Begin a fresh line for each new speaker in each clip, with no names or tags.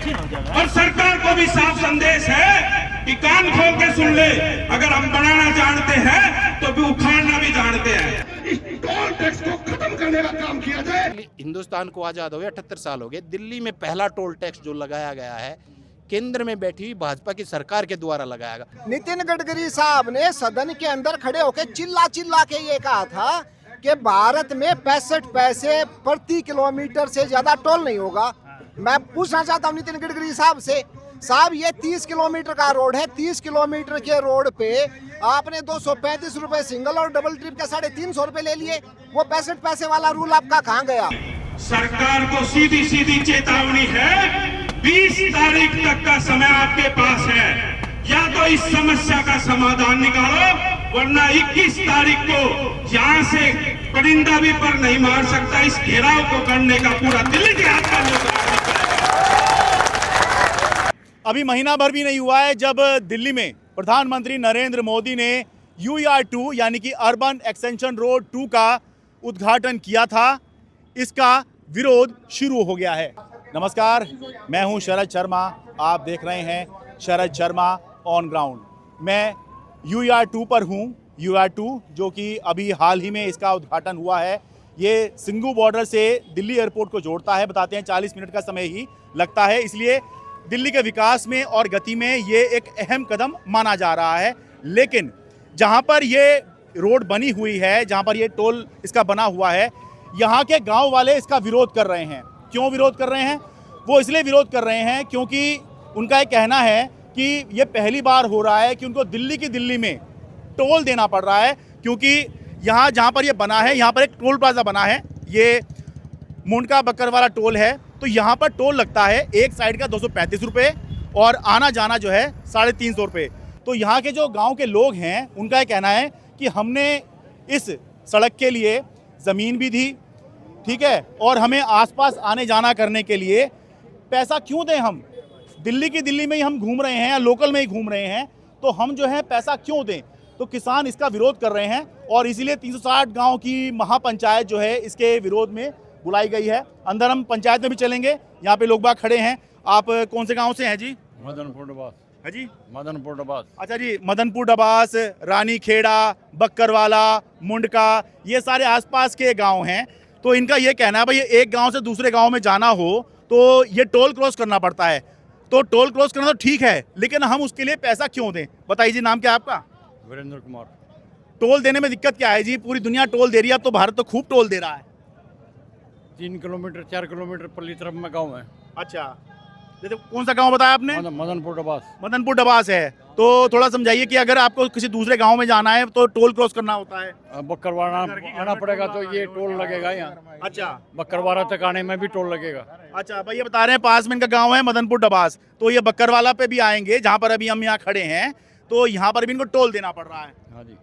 और सरकार को भी साफ संदेश है कि कान खोल के सुन ले, अगर हम बनाना जानते हैं तो भी उखाड़ना भी जानते हैं। इस टोल टैक्स को खत्म करने का काम किया जाए।
हिंदुस्तान को आज़ाद हो गया 78 साल हो गए। दिल्ली में पहला टोल टैक्स जो लगाया गया है केंद्र में बैठी हुई भाजपा की सरकार के द्वारा लगाया गया।
नितिन गडकरी साहब ने सदन के अंदर खड़े होकर चिल्ला चिल्ला के ये कहा था कि भारत में 65 पैसे प्रति किलोमीटर से ज्यादा टोल नहीं होगा। मैं पूछना चाहता हूँ नितिन गडकरी साहब से, साहब ये 30 किलोमीटर का रोड है, 30 किलोमीटर के रोड पे आपने 235 रुपए सिंगल और डबल ट्रिप के 350 रुपए ले लिए। वो 65 पैसे वाला रूल आपका कहाँ गया?
सरकार को सीधी सीधी चेतावनी है, 20 तारीख तक का समय आपके पास है, या तो इस समस्या का समाधान निकालो, वरना 21 तारीख को यहाँ से परिंदा भी पर नहीं मार सकता, इस घेराव को करने का पूरा दिल्ली के हाथ में।
अभी महीना भर भी नहीं हुआ है जब दिल्ली में प्रधानमंत्री नरेंद्र मोदी ने UER2 यानी कि अर्बन एक्सटेंशन रोड 2 का उद्घाटन किया था। इसका विरोध शुरू हो गया है। नमस्कार, मैं हूं शरद शर्मा, आप देख रहे हैं शरद शर्मा ऑन ग्राउंड। मैं UER2 पर हूं। UER2 जो कि अभी हाल ही में इसका उद्घाटन हुआ है, ये सिंघू बॉर्डर से दिल्ली एयरपोर्ट को जोड़ता है। बताते हैं 40 मिनट का समय ही लगता है, इसलिए दिल्ली के विकास में और गति में ये एक अहम कदम माना जा रहा है। लेकिन जहां पर ये रोड बनी हुई है, जहां पर ये टोल इसका बना हुआ है, यहाँ के गांव वाले इसका विरोध कर रहे हैं। क्यों विरोध कर रहे हैं? वो इसलिए विरोध कर रहे हैं क्योंकि उनका ये कहना है कि ये पहली बार हो रहा है कि उनको दिल्ली में टोल देना पड़ रहा है, क्योंकि यहाँ जहाँ पर ये बना है, यहाँ पर एक टोल प्लाजा बना है, ये मुंडका बक्करवाला टोल है। तो यहाँ पर टोल लगता है एक साइड का 235 रुपये और आना जाना जो है 350 रुपये। तो यहाँ के जो गांव के लोग हैं उनका ये कहना है कि हमने इस सड़क के लिए ज़मीन भी दी, ठीक है, और हमें आसपास आने जाना करने के लिए पैसा क्यों दें? हम दिल्ली में ही हम घूम रहे हैं या लोकल में ही घूम रहे हैं, तो हम जो है पैसा क्यों दें? तो किसान इसका विरोध कर रहे हैं और इसीलिए 360 गाँव की महापंचायत जो है इसके विरोध में बुलाई गई है। अंदर हम पंचायत में भी चलेंगे, यहाँ पे लोग बाग खड़े हैं। आप कौन से गांव से हैं जी?
मदनपुर डबास।
है जी,
मदनपुर डबास।
अच्छा जी, मदनपुर डबास, रानी खेड़ा, बक्करवाला, मुंडका, ये सारे आसपास के गांव हैं। तो इनका ये कहना है भाई एक गांव से दूसरे गांव में जाना हो तो ये टोल क्रॉस करना पड़ता है। तो टोल क्रॉस करना तो ठीक है, लेकिन हम उसके लिए पैसा क्यों दें? बताइए जी, नाम क्या है आपका?
वीरेंद्र कुमार।
टोल देने में दिक्कत क्या है जी? पूरी दुनिया टोल दे रही है, अब तो भारत तो खूब टोल दे रहा है।
3 किलोमीटर 4 किलोमीटर पल्ली तरफ में गाँव है।
अच्छा, जैसे कौन सा गांव बताया आपने?
मदनपुर डबास।
मदनपुर डबास है। तो थोड़ा समझाइए कि अगर आपको किसी दूसरे गांव में जाना है तो टोल क्रॉस करना होता है।
बक्करवाड़ा आना पड़ेगा तो ये टोल लगेगा यहाँ।
अच्छा,
बक्करवाड़ा तक आने में भी टोल लगेगा।
अच्छा भाई, ये बता रहे हैं पास में इनका गांव है मदनपुर डबास, तो ये बक्करवाला पे भी आएंगे जहाँ पर अभी हम यहाँ खड़े हैं, तो यहाँ पर भी इनको टोल देना पड़ रहा है।
हाँ जी।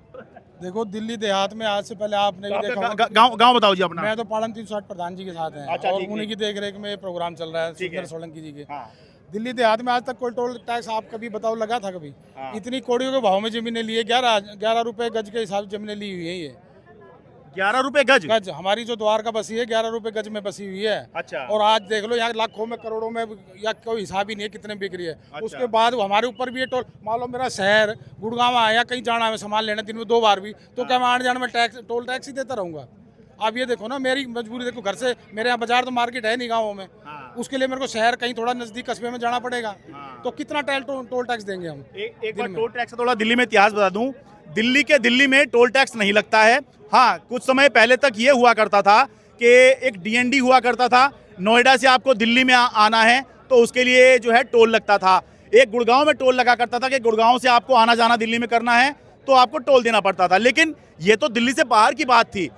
देखो, दिल्ली देहात में आज से पहले आपने भी देखा होगा।
गांव बताओ जी अपना।
मैं तो पालन 360 प्रधान जी के साथ हैं।
अच्छा,
और उन्हीं की देखरेख में ये प्रोग्राम चल रहा है, सुंदर सोलंकी जी के।
हाँ।
दिल्ली देहात में आज तक कोई टोल टैक्स आप कभी बताओ लगा था कभी?
हाँ।
इतनी कौड़ियों के भाव में जमीनें लिए, 11 रुपए गज के हिसाब से जमीनें ली हुई है। ये
11 रुपए गज
हमारी जो द्वारका बसी है 11 रुपए गज में बसी हुई है।
अच्छा।
और आज देख लो यहाँ लाखों में करोड़ों में या कोई हिसाब ही नहीं है कितने बिक रही है।
अच्छा।
उसके बाद हमारे ऊपर भी ये टोल, मान लो मेरा शहर गुड़गांव आया, कहीं जाना है सामान लेना दिन में 2 बार भी, तो क्या मैं आने जाने में टोल टैक्स ही देता रहूंगा? आप ये देखो ना, मेरी मजबूरी देखो, घर से मेरे यहाँ बाजार तो मार्केट है नहीं गाँवों में।
हाँ।
उसके लिए मेरे को शहर कहीं थोड़ा नजदीक कस्बे में जाना पड़ेगा।
हाँ।
तो कितना टोल टैक्स देंगे हम?
एक बार टोल टैक्स का थोड़ा दिल्ली में इतिहास बता दूं। दिल्ली में टोल टैक्स नहीं लगता है। हाँ, कुछ समय पहले तक ये हुआ करता था कि एक DND हुआ करता था, नोएडा से आपको दिल्ली में आना है तो उसके लिए जो है टोल लगता था। एक गुड़गांव में टोल लगा करता था कि गुड़गांव से आपको आना जाना दिल्ली में करना है तो आपको टोल देना पड़ता था। लेकिन ये तो दिल्ली से बाहर की बात थी।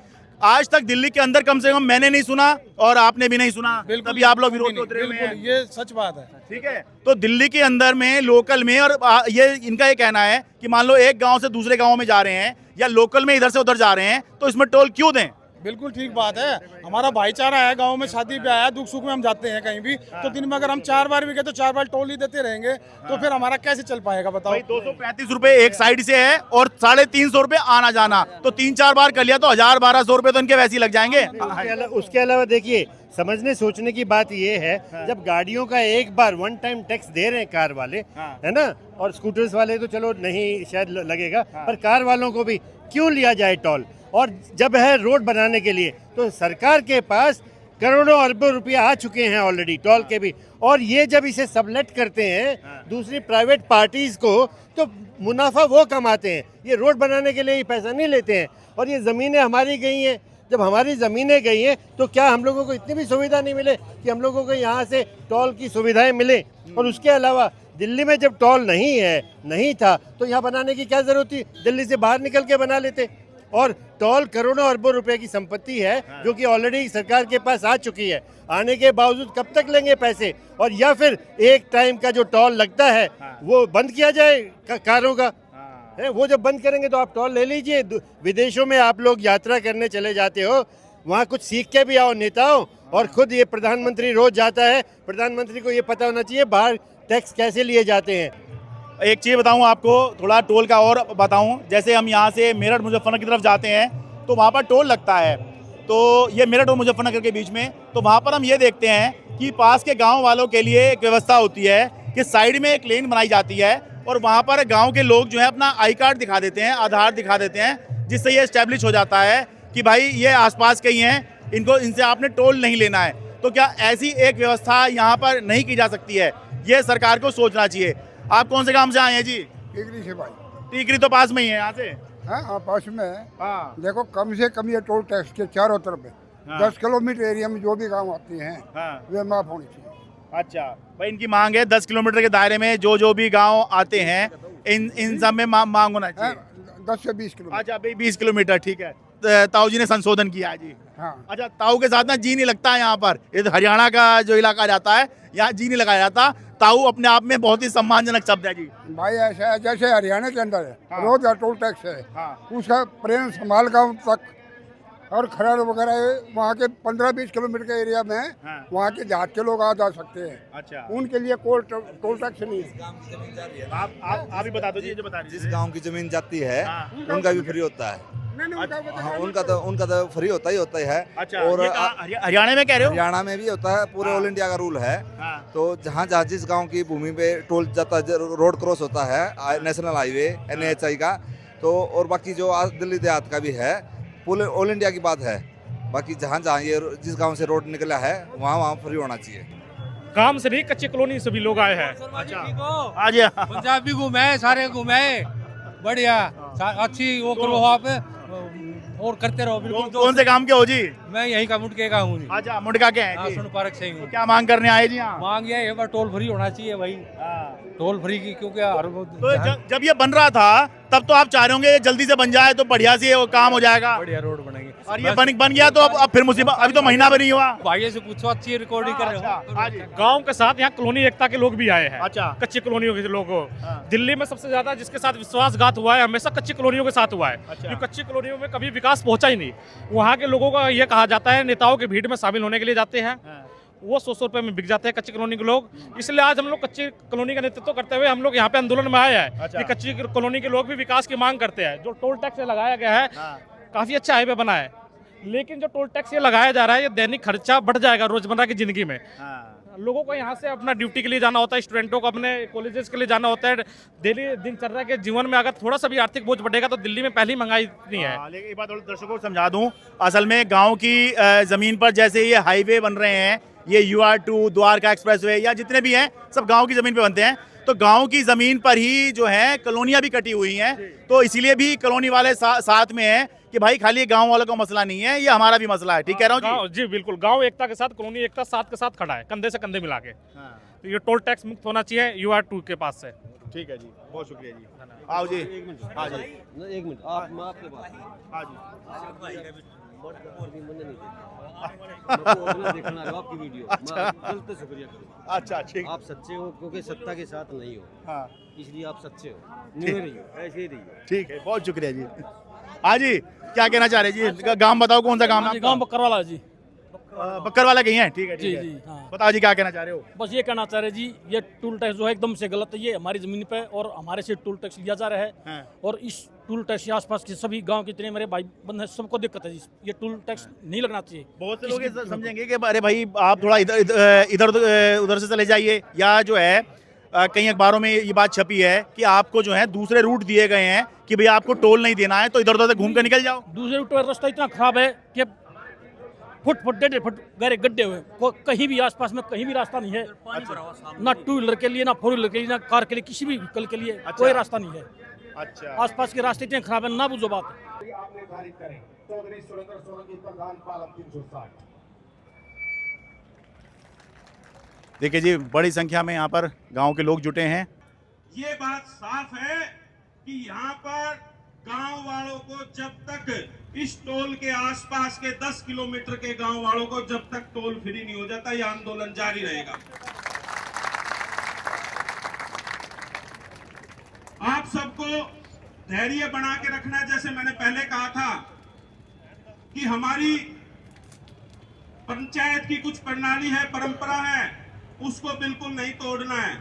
आज तक दिल्ली के अंदर कम से कम मैंने नहीं सुना और आपने भी नहीं सुना, तभी आप लोग विरोध कर रहे हैं।
ये सच बात है।
ठीक है, तो दिल्ली के अंदर में लोकल में, और ये इनका ये कहना है कि मान लो एक गांव से दूसरे गांव में जा रहे हैं या लोकल में इधर से उधर जा रहे हैं तो इसमें टोल क्यों दें?
बिल्कुल ठीक बात है। हमारा भाईचारा है, गांव में शादी ब्याह है, दुख सुख में हम जाते हैं कहीं भी, तो दिन में अगर हम 4 बार भी गए तो 4 बार टोल ही देते रहेंगे, तो फिर हमारा कैसे चल पाएगा बताओ।
भाई 235 रुपए एक साइड से है और 350 रुपए आना जाना, तो 3-4 बार कर लिया तो 1000-1200 रुपए तो इनके वैसे ही लग जाएंगे।
उसके अलावा देखिए, समझने सोचने की बात ये है, जब गाड़ियों का एक बार वन टाइम टैक्स दे रहे हैं कार वाले, है ना, और स्कूटर्स वाले तो चलो नहीं शायद लगेगा, पर कार वालों को भी क्यों लिया जाए टोल। और जब है रोड बनाने के लिए तो सरकार के पास करोड़ों अरबों रुपया आ चुके हैं ऑलरेडी टोल के भी, और ये जब इसे सबलेट करते हैं दूसरी प्राइवेट पार्टीज को तो मुनाफा वो कमाते हैं, ये रोड बनाने के लिए ही पैसा नहीं लेते हैं। और ये ज़मीनें हमारी गई हैं, जब हमारी ज़मीनें गई हैं तो क्या हम लोगों को इतनी भी सुविधा नहीं मिले कि हम लोगों को यहाँ से टोल की सुविधाएं मिले। और उसके अलावा दिल्ली में जब टोल नहीं था तो यहाँ बनाने की क्या ज़रूरत थी, दिल्ली से बाहर निकल के बना लेते। और टोल करोड़ों अरबों रुपए की संपत्ति है जो कि ऑलरेडी सरकार के पास आ चुकी है, आने के बावजूद कब तक लेंगे पैसे। और या फिर एक टाइम का जो टोल लगता है वो बंद किया जाए कारों का, है वो जब बंद करेंगे तो आप टोल ले लीजिए। विदेशों में आप लोग यात्रा करने चले जाते हो, वहाँ कुछ सीख के भी आओ नेताओं, और खुद ये प्रधानमंत्री रोज जाता है, प्रधानमंत्री को ये पता होना चाहिए बाहर टैक्स कैसे लिए जाते हैं।
एक चीज़ बताऊं आपको, थोड़ा टोल का और बताऊं, जैसे हम यहाँ से मेरठ मुजफ्फरनगर की तरफ जाते हैं तो वहाँ पर टोल लगता है, तो ये मेरठ और मुजफ्फरनगर के बीच में, तो वहाँ पर हम ये देखते हैं कि पास के गांव वालों के लिए एक व्यवस्था होती है कि साइड में एक लेन बनाई जाती है और वहाँ पर गांव के लोग जो है अपना आई कार्ड दिखा देते हैं, आधार दिखा देते हैं, जिससे ये एस्टेब्लिश हो जाता है कि भाई ये आसपास के ही हैं, इनसे आपने टोल नहीं लेना है। तो क्या ऐसी एक व्यवस्था यहाँ पर नहीं की जा सकती है, ये सरकार को सोचना चाहिए। आप कौन से गांव से आए हैं जी?
टिकरी से भाई।
टिकरी तो पास में ही है यहाँ से।
हाँ पास में है।
हाँ।
देखो कम से कम ये टोल टैक्स के चारों तरफ है।
हाँ।
10 किलोमीटर एरिया में जो भी गांव आते हैं वे माफ होनी चाहिए।
अच्छा भाई, इनकी मांग है 10 किलोमीटर के दायरे में जो भी गांव आते हैं इन सब में मांग होना चाहिए।
10 से 20 किलोमीटर।
अच्छा भाई 20 किलोमीटर, ठीक है। ताऊ जी ने संशोधन किया है जी।
हाँ।
अच्छा, ताऊ के साथ ना जी नहीं लगता है यहाँ पर, ये तो हरियाणा का जो इलाका जाता है यहाँ जी नहीं लगाया जाता। ताऊ अपने आप में बहुत ही सम्मानजनक शब्द है जी।
भाई ऐसा है जैसे हरियाणा के अंदर है।
हाँ।
रोज का टोल टैक्स है।
हाँ।
उसका प्रेम संभाल गाँव तक और खराड़ वगैरह वहाँ के 15-20 किलोमीटर के एरिया में
हाँ।
वहाँ के देहात के लोग आ जा सकते हैं।
अच्छा,
उनके लिए कोई टोल टैक्स नहीं है।
आप ही बता दो जी, जो बता
जिस गांव की जमीन जाती है
हाँ।
उनका भी फ्री होता है। हाँ, उनका तो फ्री होता ही है।
अच्छा,
और
हरियाणा में कह रहे हो?
हरियाणा में भी होता है, पूरे ऑल इंडिया का रूल है। तो जहाँ जिस गांव की भूमि पे टोल जाता है, रोड क्रॉस होता है नेशनल हाईवे NHI का, तो और बाकी जो दिल्ली देहात का भी है, पूरे ऑल इंडिया की बात है। बाकी जहाँ ये जिस गांव से रोड निकला है वहाँ फ्री होना चाहिए।
काम से नहीं, कच्ची कॉलोनी से भी लोग आए हैं।
अच्छा, आज
पंजाब भी घूमे, सारे घूमे, बढ़िया अच्छी वो करो आप और करते रहो। बिल्कुल।
कौन से काम के हो जी?
मैं यहीं का मुटके का हूँ।
अच्छा, मुंडका के हैं जी।
सुन पार्क से ही हूँ।
क्या मांग करने आए जी यहाँ?
मांग ये है टोल फ्री होना चाहिए भाई, टोल फ्री की, क्योंकि
तो जब ये बन रहा था तब तो आप चाह रहे होंगे जल्दी से बन जाए तो बढ़िया से वो काम हो जाएगा,
बढ़िया रोड बनेंगे।
और ये बन गया तो अब फिर मुसीबत, अभी तो महीना भी नहीं हुआ।
भाई से पूछो, अच्छी रिकॉर्डिंग कर रहे हो।
गांव के साथ यहाँ कॉलोनी एकता के लोग भी आए हैं।
अच्छा।
कच्ची कॉलोनियों के लोग। दिल्ली में सबसे ज्यादा जिसके साथ विश्वासघात हुआ है हमेशा कच्ची कॉलोनियों के साथ हुआ है।
अच्छा।
क्योंकि कच्ची कॉलोनियों में कभी विकास पहुंचा ही नहीं। वहाँ के लोगों का ये कहा जाता है, नेताओं की भीड़ में शामिल होने के लिए जाते हैं, वो 100 रुपए में बिक जाते हैं कच्ची कॉलोनी के लोग। इसलिए आज हम लोग कच्ची कॉलोनी का नेतृत्व करते हुए हम लोग यहाँ पे आंदोलन में आए हैं।
अच्छा।
कि कच्ची कॉलोनी के लोग भी विकास की मांग करते हैं। जो टोल टैक्स लगाया गया है, काफी अच्छा हाईवे बना है, लेकिन जो टोल टैक्स ये लगाया जा रहा है, ये दैनिक खर्चा बढ़ जाएगा रोजमर्रा की जिंदगी में। लोगों को यहाँ से अपना ड्यूटी के लिए जाना होता है, स्टूडेंटों को अपने कॉलेजेस के लिए जाना होता है। डेली दिनचर्या के जीवन में अगर थोड़ा सा भी आर्थिक बोझ बढ़ेगा तो दिल्ली में पहली महंगाई इतनी है।
लेकिन एक बात और दर्शकों को समझा दूं, असल में गांव की जमीन पर जैसे ये हाईवे बन रहे हैं, ये UR2, द्वारका एक्सप्रेसवे या जितने भी हैं सब गांव की जमीन पे बनते हैं, तो गांव की जमीन पर ही जो है कॉलोनियां भी कटी हुई हैं। तो इसीलिए भी कॉलोनी वाले साथ में हैं कि भाई खाली गांव वालों का मसला नहीं है, ये हमारा भी मसला है। ठीक कह रहा हूँ
जी? बिल्कुल, गांव एकता के साथ कॉलोनी एकता साथ के साथ खड़ा है, कंधे से कंधे मिला के। तो ये टोल टैक्स मुक्त होना चाहिए UR2 के पास से।
ठीक है जी, बहुत शुक्रिया जी। आओ जी। हाँ जी,
एक मिनट आपके पास।
हाँ जी।
देखना आपकी वीडियो।
अच्छा।
शुक्रिया करूँ।
अच्छा, ठीक।
आप सच्चे हो क्योंकि सत्ता के साथ नहीं हो,
हाँ,
इसलिए आप सच्चे हो, नहीं रही हो, ऐसे ही रहिए।
ठीक है, बहुत शुक्रिया जी। हाँ जी, क्या कहना चाह रहे जी? गांव बताओ, कौन सा गांव है?
गांव बकरवाला जी।
बक्करवाला कहीं है? ठीक है,
जी
ठीक है।
जी हाँ।
बताओ जी, क्या कहना चाह रहे हो?
बस ये कहना चाह रहे जी, ये टूल टैक्स जो है एकदम से गलत है। ये हमारी जमीन पे और हमारे से टूल टैक्स लिया जा रहा है।
हाँ।
और इस टूल टैक्स के आसपास के सभी गांव के जितने मेरे भाई बंधु हैं सबको दिक्कत है जी। ये टूल टैक्स नहीं लगना चाहिए।
बहुत से लोग ये समझेंगे कि अरे भाई आप थोड़ा इधर उधर से चले जाइए, या जो है कई अखबारों में ये बात छपी है कि आपको जो है दूसरे रूट दिए गए हैं कि भाई आपको टोल नहीं देना है तो इधर उधर से घूम कर निकल जाओ।
दूसरे रूट पर रास्ता इतना खराब है कि फुट 1.5 गहरे गड्ढे हुए, कहीं भी आसपास में कहीं भी रास्ता नहीं है। ना टू व्हीलर के लिए, ना फोर व्हीलर के लिए, ना कार के लिए, किसी भी व्हीकल के लिए कोई रास्ता नहीं है।
अच्छा,
आसपास के रास्ते इतने खराब है, ना बुझो बात।
देखिए जी, बड़ी संख्या में यहाँ पर गांव के लोग जुटे हैं।
ये बात साफ है कि यहाँ पर गांव वालों को जब तक इस टोल के आसपास के 10 किलोमीटर के गांव वालों को जब तक टोल फ्री नहीं हो जाता, यह आंदोलन जारी रहेगा। आप सबको धैर्य बना के रखना है। जैसे मैंने पहले कहा था कि हमारी पंचायत की कुछ प्रणाली है, परंपरा है, उसको बिल्कुल नहीं तोड़ना है।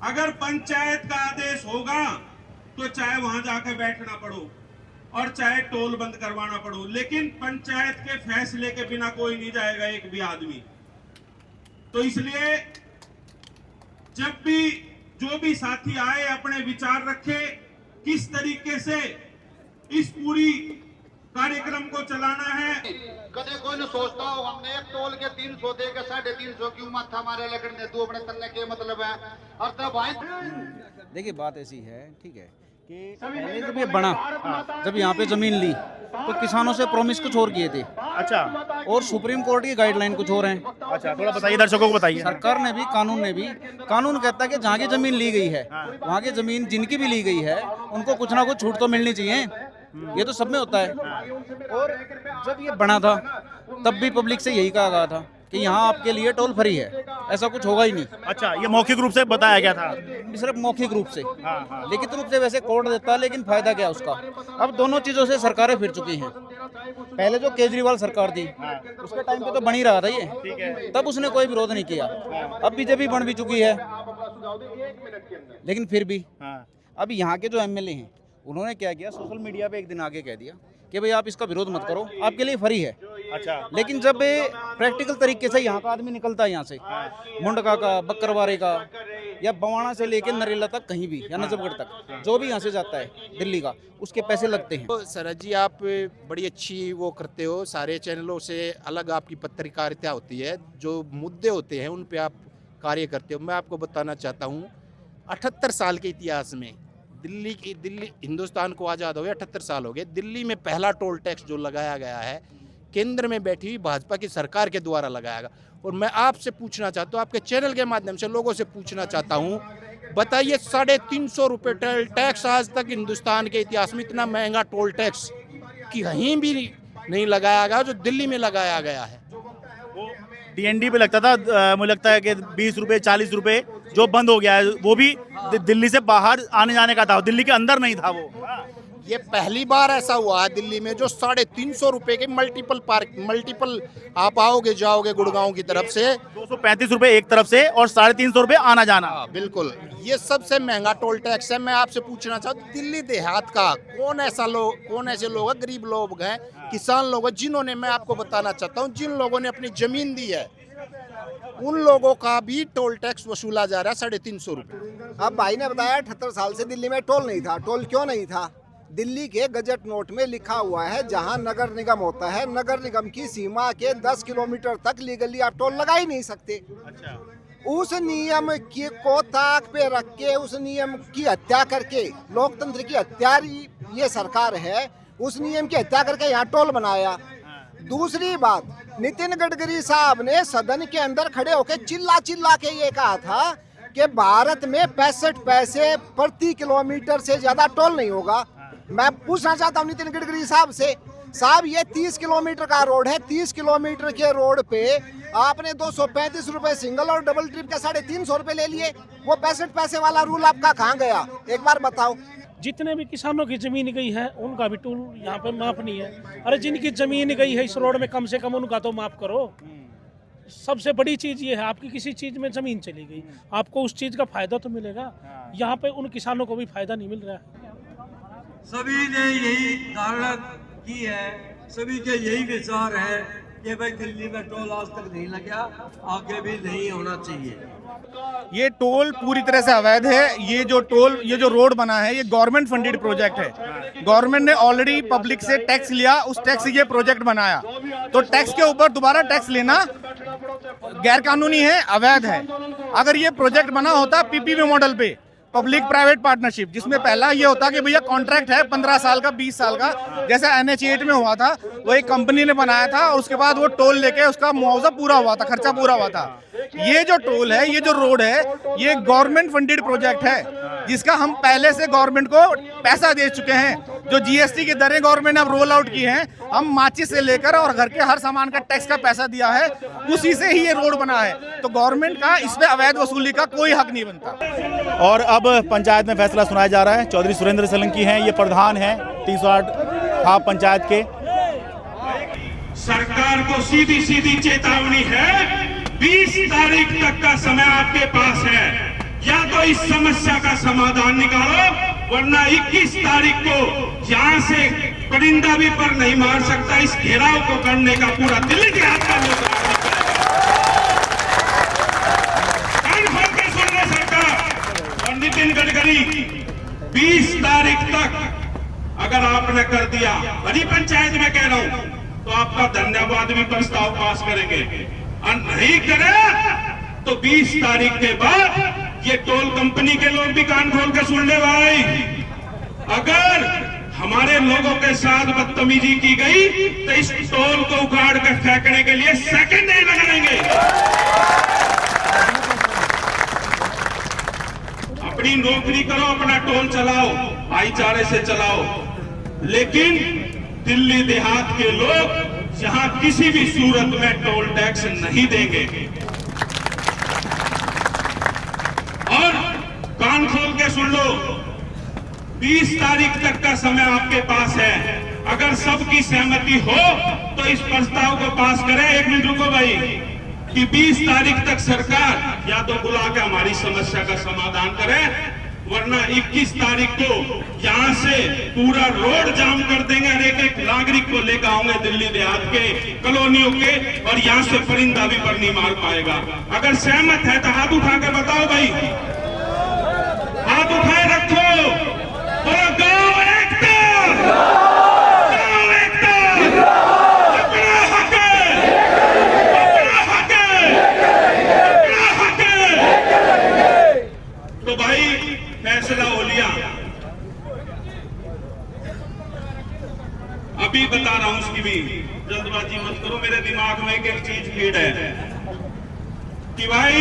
अगर पंचायत का आदेश होगा तो चाहे वहां जाकर बैठना पड़ो और चाहे टोल बंद करवाना पड़ो, लेकिन पंचायत के फैसले के बिना कोई नहीं जाएगा, एक भी आदमी। तो इसलिए जब भी जो भी साथी आए अपने विचार रखे किस तरीके से इस पूरी कार्यक्रम को चलाना है।
कदे कोई न सोचता हो हमने एक टोल के 300 दे के 350 क्यों मत हमारे लगने दो अपने तलने के मतलब है। और तब भाई
देखिए बात ऐसी है, ठीक है, कि पहले जब ये बना, जब यहाँ पे जमीन ली तो किसानों से प्रॉमिस कुछ और किए थे।
अच्छा,
और सुप्रीम कोर्ट की गाइडलाइन कुछ और हैं।
अच्छा, थोड़ा बताइए दर्शकों को, बताइए।
सरकार ने भी, कानून ने भी, कानून कहता है कि जहाँ की जमीन ली गई है, वहाँ की जमीन जिनकी भी ली गई है उनको कुछ ना कुछ छूट तो मिलनी चाहिए। ये तो सब में होता है। और जब ये बना था तब भी पब्लिक से यही कहा गया था कि यहाँ आपके लिए टोल फ्री है, ऐसा कुछ होगा ही नहीं।
अच्छा, ये मौखिक रूप से बताया गया था?
सिर्फ मौखिक रूप से, लिखित रूप से वैसे कोर्ट देता है, लेकिन फायदा क्या उसका। अब दोनों चीजों से सरकारें फिर चुकी हैं। पहले जो केजरीवाल सरकार थी उसके टाइम पे तो बन ही रहा था ये, तब उसने कोई विरोध नहीं किया। अब बीजेपी बन भी चुकी है, लेकिन फिर भी अब यहाँ के जो एमएलए हैं उन्होंने क्या किया, सोशल मीडिया पे एक दिन आके कह दिया कि भाई आप इसका विरोध मत करो, आपके लिए फ्री है।
अच्छा, लेकिन
जब प्रैक्टिकल तरीके से यहाँ का आदमी निकलता है, यहाँ से मुंडका का, बक्करवारे का, या बवाना से लेकर नरेला तक, कहीं भी, या नजफगढ़ तक, जो भी यहाँ से जाता है दिल्ली का, उसके पैसे लगते हैं।
तो सरज जी, आप बड़ी अच्छी वो करते हो, सारे चैनलों से अलग आपकी पत्रकारिता होती है, जो मुद्दे होते हैं उन पे आप कार्य करते हो। मैं आपको बताना चाहता हूँ, 78 साल के इतिहास में दिल्ली हिंदुस्तान को आज़ाद हो गया 78 साल हो गए। दिल्ली में पहला टोल टैक्स जो लगाया गया है केंद्र में बैठी हुई भाजपा की सरकार के द्वारा लगाया गया। और मैं आपसे पूछना चाहता हूँ, आपके चैनल के माध्यम से लोगों से पूछना चाहता हूँ, बताइए 350 रुपये टोल टैक्स आज तक हिंदुस्तान के इतिहास में इतना महंगा टोल टैक्स कहीं भी नहीं लगाया गया जो दिल्ली में लगाया गया है।
डीएनडी पे लगता था, मुझे लगता है कि 20 रुपये 40 रुपये, जो बंद हो गया है, वो भी दिल्ली से बाहर आने जाने का था, दिल्ली के अंदर नहीं था वो।
ये पहली बार ऐसा हुआ है दिल्ली में जो 350 रुपये के मल्टीपल आप आओगे जाओगे गुड़गांव की तरफ से
235 रुपये एक तरफ से और 350 रुपये आना जाना।
बिल्कुल, ये सबसे महंगा टोल टैक्स है। मैं आपसे पूछना चाहता हूँ, दिल्ली देहात का कौन ऐसे लोग हैं, गरीब लोग हैं, किसान लोग हैं, जिन्होंने, मैं आपको बताना चाहता हूँ, जिन लोगों ने अपनी जमीन दी है उन लोगों का भी टोल टैक्स वसूला जा रहा है 350 रुपये।
अब भाई ने बताया 78 साल से दिल्ली में टोल नहीं था। टोल क्यों नहीं था? दिल्ली के गजट नोट में लिखा हुआ है जहां नगर निगम होता है, नगर निगम की सीमा के 10 किलोमीटर तक लीगली आप टोल लगा ही नहीं सकते।
अच्छा।
उस नियम को ताक पे रख के, उस नियम की हत्या करके, लोकतंत्र की हत्या ये सरकार है, उस नियम की हत्या करके यहाँ टोल बनाया। दूसरी बात, नितिन गडकरी साहब ने सदन के अंदर खड़े होकर चिल्ला के ये कहा था कि भारत में 65 पैसे प्रति किलोमीटर से ज्यादा टोल नहीं होगा। मैं पूछना चाहता हूँ नितिन गडकरी साहब से, साहब ये 30 किलोमीटर का रोड है, 30 किलोमीटर के रोड पे आपने 235 रुपए सिंगल और डबल ट्रिप के 350 रुपए ले लिए, वो 65 पैसे वाला रूल आपका कहाँ गया? एक बार बताओ।
जितने भी किसानों की ज़मीन गई है उनका भी टोल यहाँ पे माफ़ नहीं है। अरे जिनकी ज़मीन गई है इस रोड में कम से कम उनका तो माफ़ करो। सबसे बड़ी चीज़ ये है, आपकी किसी चीज़ में ज़मीन चली गई, आपको उस चीज़ का फ़ायदा तो मिलेगा। यहाँ पे उन किसानों को भी फ़ायदा नहीं मिल रहा है।
सभी ने यही धारणा की है, सभी के यही विचार है कि भाई दिल्ली में टोल आज तक नहीं लगा, आगे भी नहीं होना चाहिए।
ये टोल पूरी तरह से अवैध है। ये जो रोड बना है ये गवर्नमेंट फंडेड प्रोजेक्ट है। गवर्नमेंट ने ऑलरेडी पब्लिक से टैक्स लिया, उस टैक्स से ये प्रोजेक्ट बनाया। तो टैक्स के ऊपर दोबारा टैक्स लेना गैर कानूनी है, अवैध है। अगर ये प्रोजेक्ट बना होता पीपीपी मॉडल पे, पब्लिक प्राइवेट पार्टनरशिप, जिसमें पहला ये होता कि भैया कॉन्ट्रैक्ट है 15 साल का 20 साल का, जैसा NH8 में हुआ था, वो एक कंपनी ने बनाया था और उसके बाद वो टोल लेके उसका मुआवजा पूरा हुआ था, खर्चा पूरा हुआ था। ये जो टोल है, ये जो रोड है, ये गवर्नमेंट फंडेड प्रोजेक्ट है, जिसका हम पहले से गवर्नमेंट को पैसा दे चुके हैं। जो GST की दरें गवर्नमेंट ने अब रोल आउट की हैं, हम माचिस से लेकर और घर के हर सामान का टैक्स का पैसा दिया है, उसी से ही ये रोड बना है। तो गवर्नमेंट का इस पे अवैध वसूली का कोई हक नहीं बनता। और अब पंचायत में फैसला सुनाया जा रहा है। चौधरी सुरेंद्र सोलंकी हैं, ये प्रधान हैं 308 खाप पंचायत के।
सरकार को सीधी सीधी चेतावनी है, 20 तारीख तक का समय आपके पास है, या तो इस समस्या का समाधान निकालो, वरना 21 तारीख को जहां से परिंदा भी पर नहीं मार सकता, इस घेराव को करने का पूरा दिल्ली के हाथ का लोग सरकार और नितिन गडकरी 20 तारीख तक अगर आपने कर दिया, बड़ी पंचायत में कह रहा हूं, तो आपका धन्यवाद भी प्रस्ताव पास करेंगे, और नहीं करे तो 20 तारीख के बाद ये टोल कंपनी के लोग भी कान खोल के सुन ले भाई, अगर हमारे लोगों के साथ बदतमीजी की गई तो इस टोल को उखाड़ कर फेंकने के लिए सेकंड नहीं लगाएंगे। अपनी नौकरी करो, अपना टोल चलाओ, भाईचारे से चलाओ, लेकिन दिल्ली देहात के लोग यहां किसी भी सूरत में टोल टैक्स नहीं देंगे। और कान खोल के सुन लो, 20 तारीख तक का समय आपके पास है। अगर सबकी सहमति हो तो इस प्रस्ताव को पास करें। एक मिनट रुको भाई, कि 20 तारीख तक सरकार या तो बुला के हमारी समस्या का समाधान करे, वरना 21 तारीख को यहां से पूरा रोड जाम कर देंगे और एक नागरिक को लेकर आऊंगे दिल्ली देहात के कॉलोनियों के, और यहां से परिंदा भी पर नहीं मार पाएगा। अगर सहमत है तो हाथ उठा के बताओ भाई, हाथ उठाए रखो, बोलो गौ एकता, गौ एकता, अपना हक है, अपना हक है, अपना हक है। तो भाई फैसला हो लिया। अभी बता रहा हूं, उसकी भी जल्दबाजी मत करो, मेरे दिमाग में एक चीज फीड है कि भाई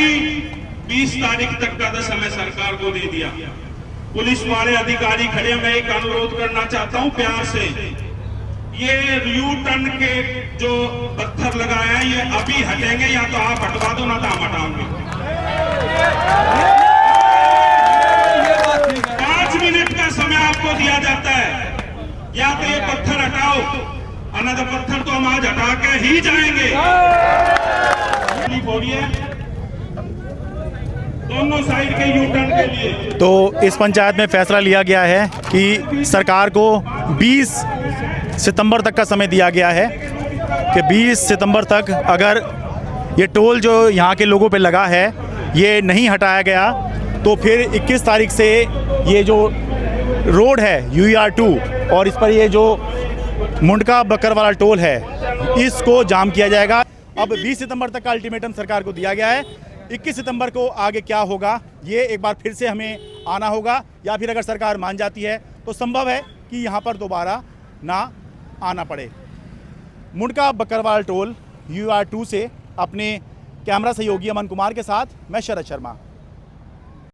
20 तारीख तक का समय सरकार को दे दिया। पुलिस वाले अधिकारी खड़े, मैं एक अनुरोध करना चाहता हूं प्यार से, ये यू टर्न के जो पत्थर लगाए हैं ये अभी हटेंगे, या तो आप हटवा दो ना तो हम हटाओगे। 5 मिनट का समय आपको दिया जाता है, या तो ये पत्थर हटाओ, अन्यथा पत्थर तो हम आज हटा के ही जाएंगे। दोनों साइड के यू टर्न के लिए।
तो इस पंचायत में फैसला लिया गया है कि सरकार को 20 सितंबर तक का समय दिया गया है कि 20 सितंबर तक अगर ये टोल जो यहाँ के लोगों पे लगा है ये नहीं हटाया गया तो फिर 21 तारीख से ये जो रोड है UER2 और इस पर ये जो मुंडका बकर वाला टोल है इसको जाम किया जाएगा। अब 20 सितंबर तक का अल्टीमेटम सरकार को दिया गया है। 21 सितंबर को आगे क्या होगा ये एक बार फिर से हमें आना होगा, या फिर अगर सरकार मान जाती है तो संभव है कि यहाँ पर दोबारा ना आना पड़े। मुंडका बकरवाल टोल UER2 से अपने कैमरा सहयोगी अमन कुमार के साथ मैं शरद शर्मा।